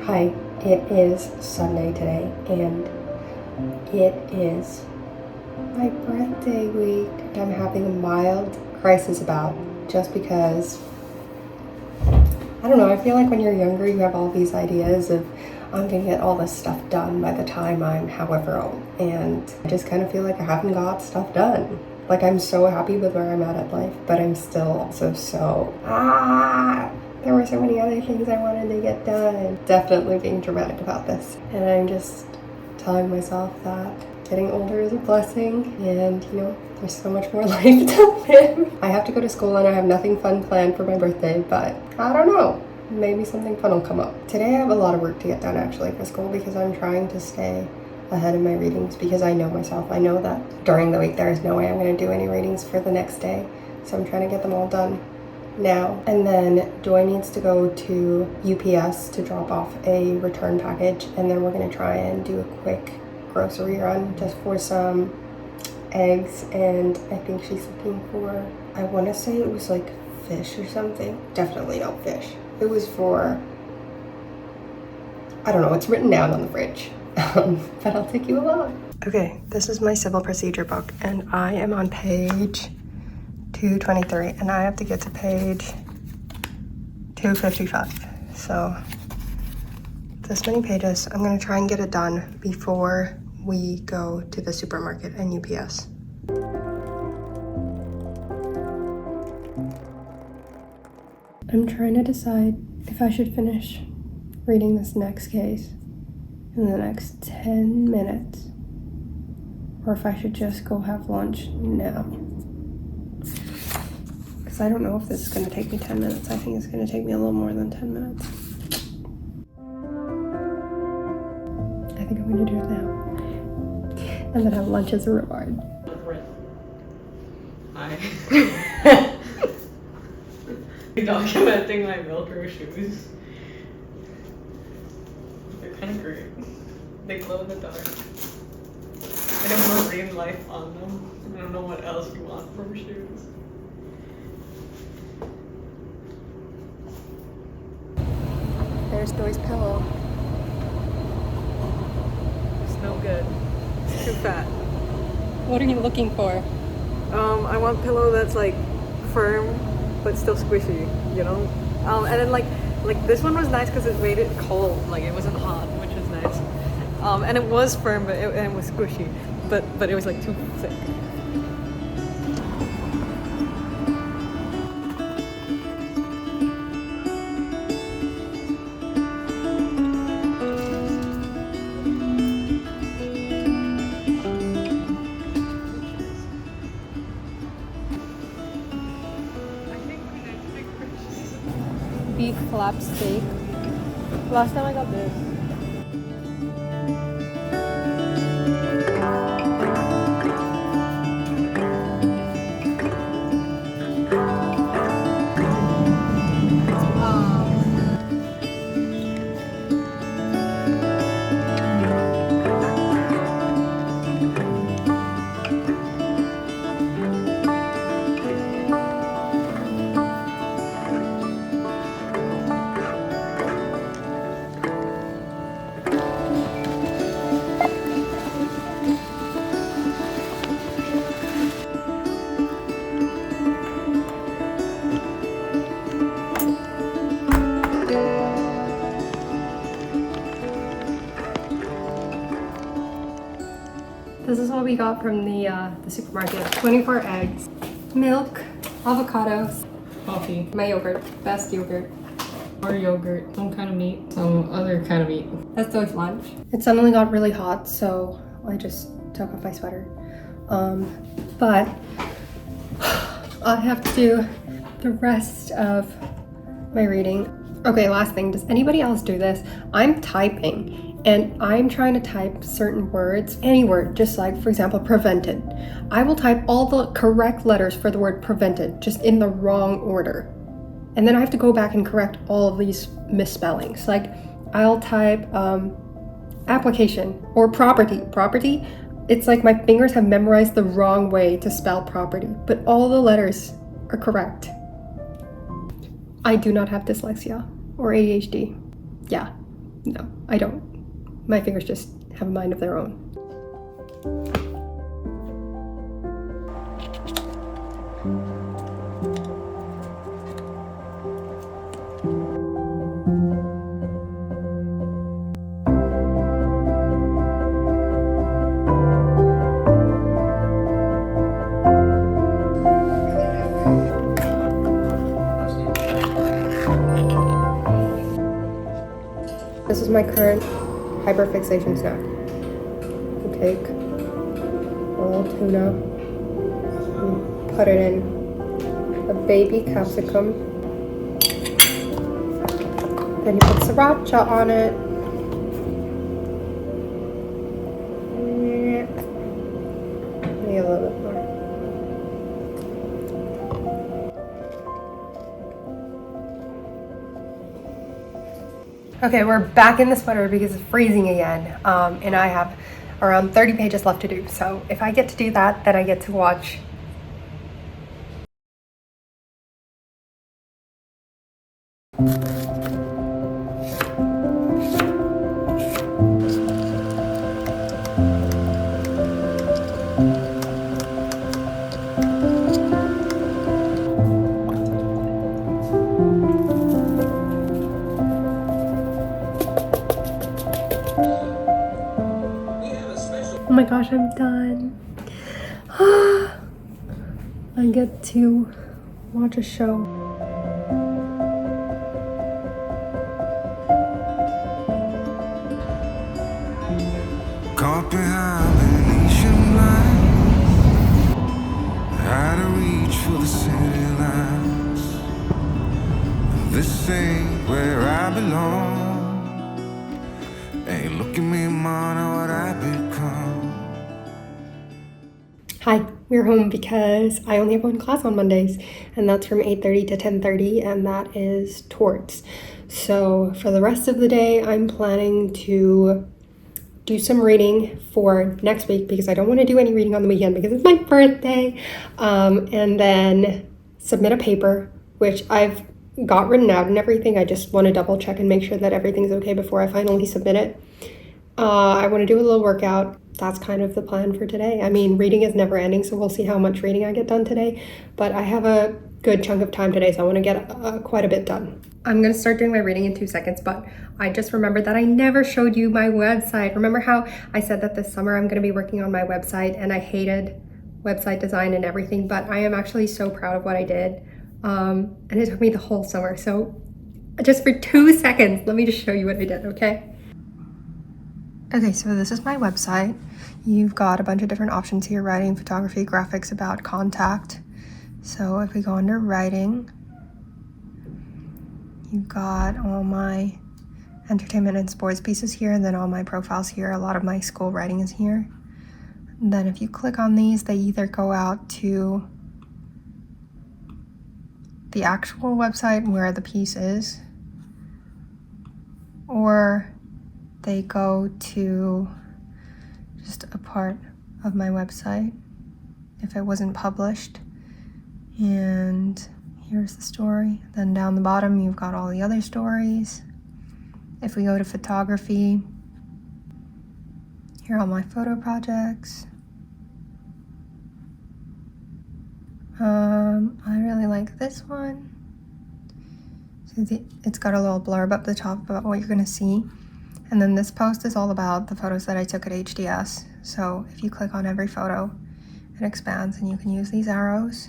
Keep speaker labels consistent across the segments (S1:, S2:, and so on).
S1: Hi, it is Sunday today, and it is my birthday week. I'm having a mild crisis about just because, I don't know, I feel like when you're younger, you have all these ideas of I'm gonna get all this stuff done by the time I'm however old, and I just kind of feel like I haven't got stuff done. Like, I'm so happy with where I'm at life, but I'm still also there were so many other things I wanted to get done. Definitely being dramatic about this. And I'm just telling myself that getting older is a blessing, and there's so much more life to live. I have to go to school and I have nothing fun planned for my birthday, but I don't know. Maybe something fun will come up. Today I have a lot of work to get done actually for school because I'm trying to stay ahead of my readings because I know myself. I know that during the week there is no way I'm going to do any readings for the next day. So I'm trying to get them all done now. And then Joy needs to go to UPS to drop off a return package, and then we're going to try and do a quick grocery run just for some eggs, and I think she's looking for, I want to say it was like fish or something. Definitely not fish. It was for, I don't know, it's written down on the fridge. But I'll take you along. Okay, this is my civil procedure book, and I am on page 223, and I have to get to page 255. So this many pages. I'm gonna try and get it done before we go to the supermarket and UPS. I'm trying to decide if I should finish reading this next case in the next 10 minutes, or if I should just go have lunch now. Because I don't know if this is going to take me 10 minutes. I think it's going to take me a little more than 10 minutes. I think I'm going to do it now. And then have lunch as a reward.
S2: Hi. Documenting my Velcro shoes. They're kind of great. They glow in the dark. They have marine life on them. I don't know what else you want from shoes.
S1: There's Joy's pillow.
S2: It's no good. It's too fat.
S1: What are you looking for?
S2: I want a pillow that's like firm but still squishy, you know? And then like this one was nice because it made it cold, like it wasn't hot, which was nice. And it was firm, but it was squishy, but it was like too thick.
S1: Beef flap steak. Last time I got this. This is what we got from the supermarket. 24 eggs, milk, avocados,
S2: Coffee.
S1: my yogurt, best yogurt.
S2: Or yogurt. Some kind of meat. Some other kind of meat.
S1: That's Joy's lunch. It suddenly got really hot, so I just took off my sweater. But I have to do the rest of my reading. Okay, last thing, does anybody else do this? I'm typing and I'm trying to type certain words, any word, just like, for example, prevented. I will type all the correct letters for the word prevented, just in the wrong order. And then I have to go back and correct all of these misspellings. Like, I'll type application or property. Property, it's like my fingers have memorized the wrong way to spell property, but all the letters are correct. I do not have dyslexia or ADHD. Yeah, No, I don't. My fingers just have a mind of their own. This is my current hyperfixation snack. You take a little tuna, you put it in a baby capsicum, then you put sriracha on it. Maybe a little bit more. Okay, we're back in the sweater because it's freezing again, and I have around 30 pages left to do. So if I get to do that, then I get to watch Oh my gosh, I'm done. I get to watch a show.
S3: Caught behind Venetian lights, out of reach for the city lights. This ain't where I belong. Hey, look at me, man, what I become.
S1: Hi, we're home because I only have one class on Mondays, and that's from 8:30 to 10:30, and that is torts. So for the rest of the day, I'm planning to do some reading for next week because I don't want to do any reading on the weekend because it's my birthday, and then submit a paper, which I've got written out and everything. I just want to double check and make sure that everything's okay before I finally submit it. I want to do a little workout. That's kind of the plan for today. I mean, reading is never ending, so we'll see how much reading I get done today. But I have a good chunk of time today, so I want to get quite a bit done. I'm going to start doing my reading in 2 seconds, but I just remembered that I never showed you my website. Remember how I said that this summer I'm going to be working on my website, and I hated website design and everything, but I am actually so proud of what I did. And it took me the whole summer. So just for 2 seconds, let me just show you what I did, okay? Okay, so this is my website. You've got a bunch of different options here: writing, photography, graphics, about, contact. So if we go under writing, you've got all my entertainment and sports pieces here, and then all my profiles here. A lot of my school writing is here. And then if you click on these, they either go out to the actual website where the piece is, or they go to just a part of my website if it wasn't published. And here's the story. Then down the bottom, you've got all the other stories. If we go to photography, here are all my photo projects. I really like this one. So it's got a little blurb up the top about what you're gonna see. And then this post is all about the photos that I took at HDS. So if you click on every photo, it expands and you can use these arrows.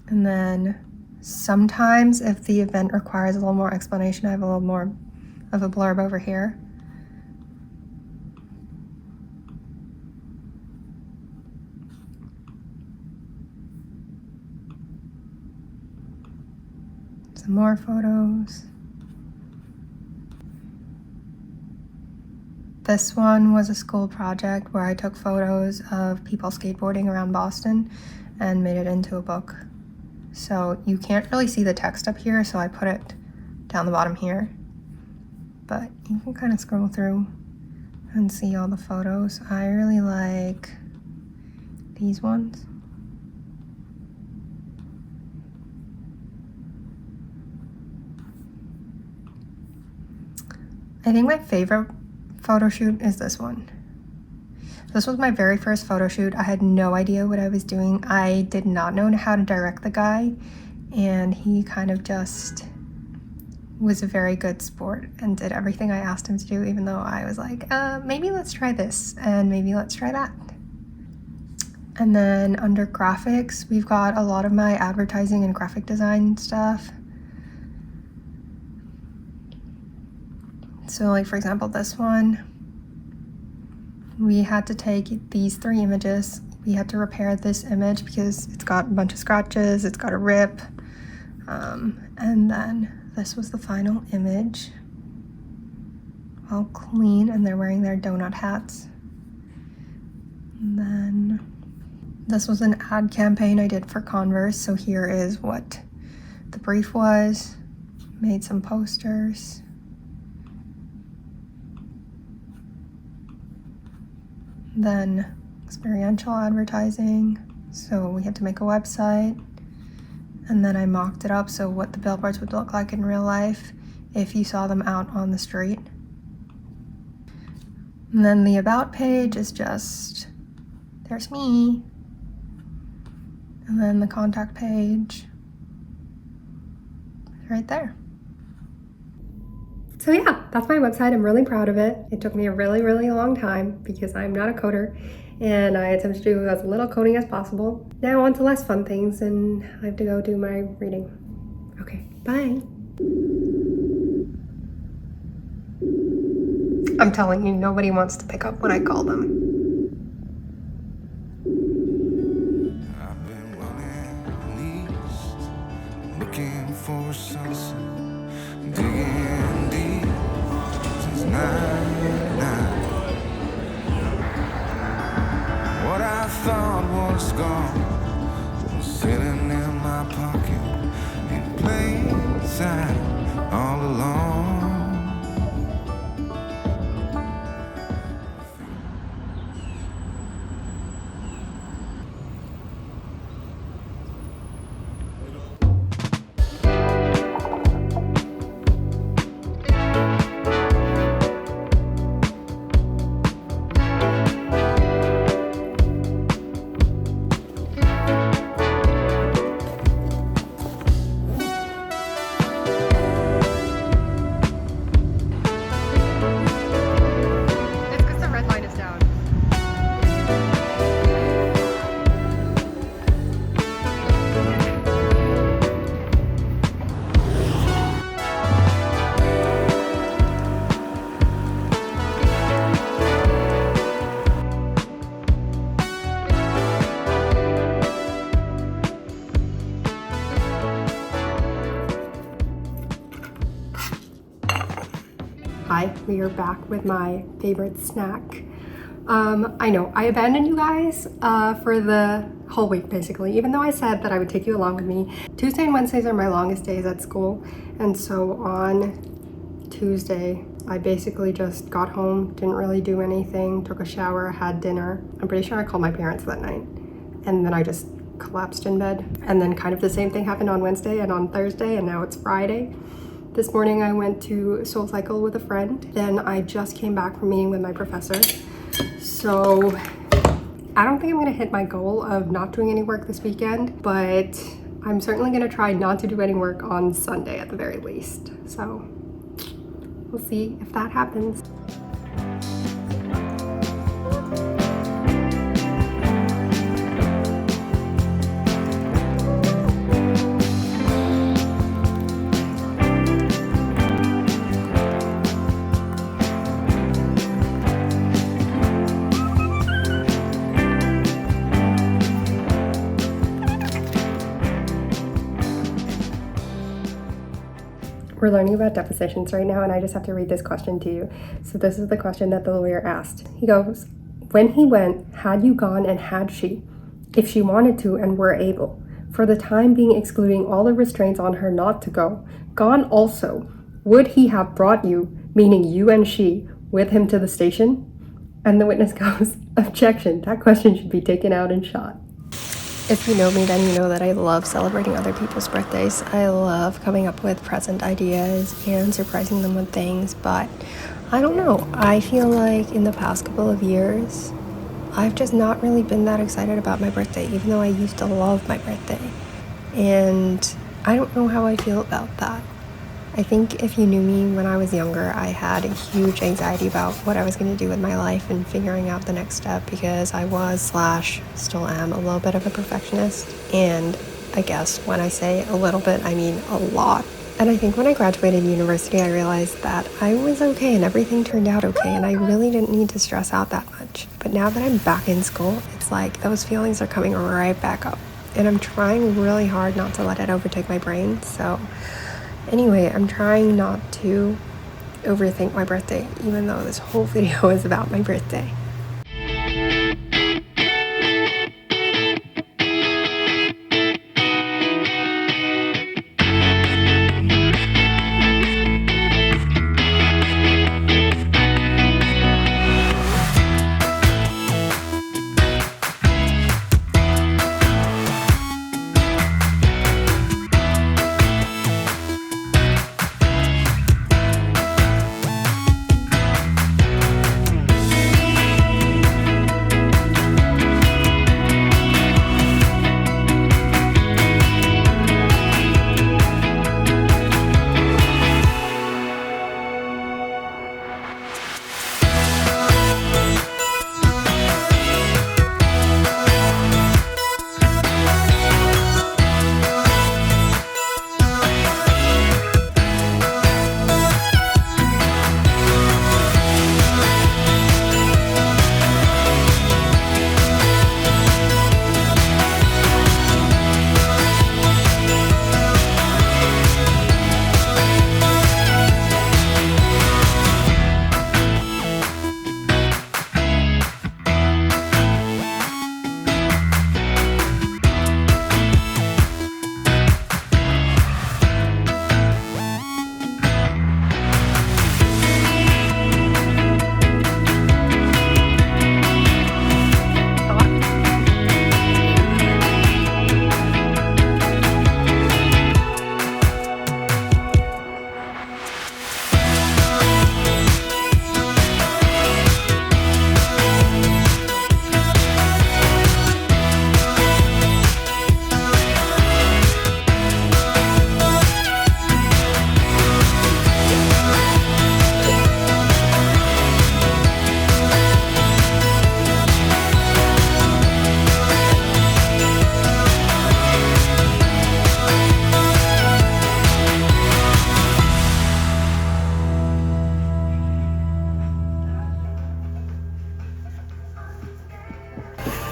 S1: And then sometimes if the event requires a little more explanation, I have a little more of a blurb over here. Some more photos. This one was a school project where I took photos of people skateboarding around Boston and made it into a book. So you can't really see the text up here, so I put it down the bottom here. But you can kind of scroll through and see all the photos. I really like these ones. I think my favorite photo shoot is this one. This was my very first photo shoot. I had no idea what I was doing. I did not know how to direct the guy, and he kind of just was a very good sport and did everything I asked him to do, even though I was like, maybe let's try this and maybe let's try that. And then under graphics, we've got a lot of my advertising and graphic design stuff. So like, for example, this one, we had to take these 3 images. We had to repair this image because it's got a bunch of scratches, it's got a rip. And then this was the final image. All clean, and they're wearing their donut hats. And then this was an ad campaign I did for Converse. So here is what the brief was. Made some posters. Then experiential advertising, so we had to make a website, and then I mocked it up so what the billboards would look like in real life if you saw them out on the street. And then the about page is just, there's me, and then the contact page is right there. So yeah, that's my website. I'm really proud of it. It took me a really, really long time because I'm not a coder, and I attempted to do as little coding as possible. Now on to less fun things, and I have to go do my reading. Okay, bye. I'm telling you, nobody wants to pick up when I call them.
S3: I've been running east, looking for a sunset, digging deep since 99. What I thought was gone was sitting in my pocket in plain sight all along.
S1: Hi, we are back with my favorite snack. I know, I abandoned you guys for the whole week basically, even though I said that I would take you along with me. Tuesday and Wednesdays are my longest days at school, and so on Tuesday, I basically just got home, didn't really do anything, took a shower, had dinner. I'm pretty sure I called my parents that night, and then I just collapsed in bed. And then kind of the same thing happened on Wednesday and on Thursday, and now it's Friday. This morning I went to SoulCycle with a friend. Then I just came back from meeting with my professor. So I don't think I'm gonna hit my goal of not doing any work this weekend, but I'm certainly gonna try not to do any work on Sunday at the very least. So we'll see if that happens. We're learning about depositions right now, and I just have to read this question to you. So this is the question that the lawyer asked. He goes, when he went, had you gone and had she, if she wanted to and were able, for the time being excluding all the restraints on her not to go, gone also, would he have brought you, meaning you and she, with him to the station? And the witness goes, objection, that question should be taken out and shot. If you know me, then you know that I love celebrating other people's birthdays. I love coming up with present ideas and surprising them with things, but I don't know. I feel like in the past couple of years, I've just not really been that excited about my birthday, even though I used to love my birthday. And I don't know how I feel about that. I think if you knew me when I was younger, I had a huge anxiety about what I was going to do with my life and figuring out the next step because I was / still am a little bit of a perfectionist. And I guess when I say a little bit, I mean a lot. And I think when I graduated university, I realized that I was okay and everything turned out okay and I really didn't need to stress out that much. But now that I'm back in school, it's like those feelings are coming right back up. And I'm trying really hard not to let it overtake my brain, so anyway, I'm trying not to overthink my birthday, even though this whole video is about my birthday.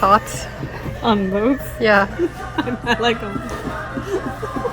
S1: Thoughts?
S2: On those?
S1: Yeah.
S2: I like them.